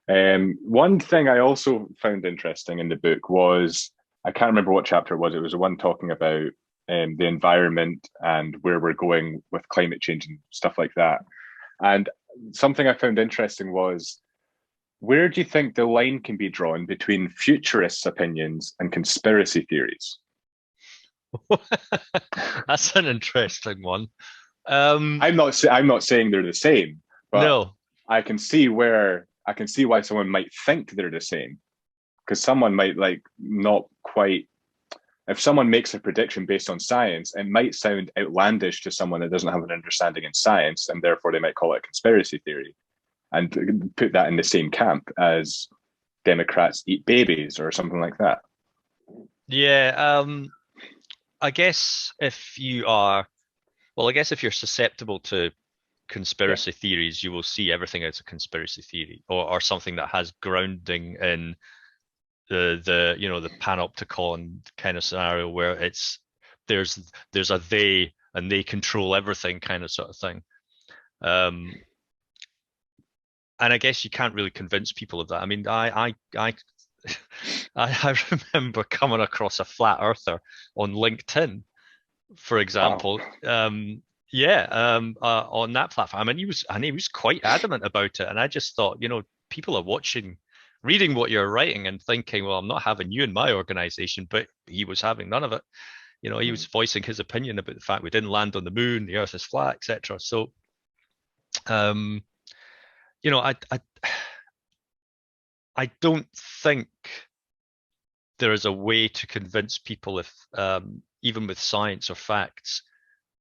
One thing I also found interesting in the book was I can't remember what chapter it was. It was the one talking about the environment and where we're going with climate change and stuff like that. And something I found interesting was where do you think the line can be drawn between futurists' opinions and conspiracy theories? That's an interesting one. I'm not saying they're the same, but No, I can see why someone might think they're the same because someone might like not quite if someone makes a prediction based on science, it might sound outlandish to someone that doesn't have an understanding in science, and therefore they might call it a conspiracy theory and put that in the same camp as Democrats eat babies or something like that. yeah. I guess if you are, well, I guess if you're susceptible to Yeah. conspiracy theories, you will see everything as a conspiracy theory or something that has grounding in the panopticon kind of scenario where there's there's a they and they control everything kind of sort of thing. Um, and I guess you can't really convince people of that. I mean, I remember coming across a flat earther on LinkedIn, for Wow. example. Yeah, on that platform, and he was quite adamant about it. And I just thought, people are watching, reading what you're writing, and thinking, well, I'm not having you in my organization, but he was having none of it. He was voicing his opinion about the fact we didn't land on the moon, the Earth is flat, etc. So, um, I don't think there is a way to convince people if even with science or facts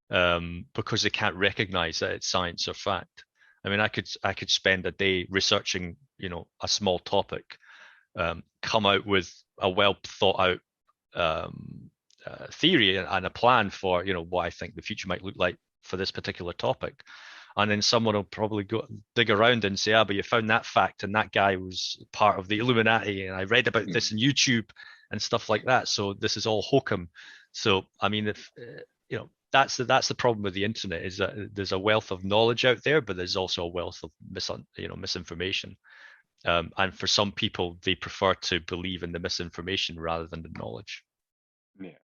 because they can't recognize that it's science or fact. I mean, I could spend a day researching, a small topic, come out with a well thought out theory and a plan for, what I think the future might look like for this particular topic. And then someone will probably go dig around and say, but you found that fact, and that guy was part of the Illuminati, and I read about this on YouTube and stuff like that. So this is all hokum. So I mean, if that's the problem with the internet is that there's a wealth of knowledge out there, but there's also a wealth of misinformation. And for some people, they prefer to believe in the misinformation rather than the knowledge.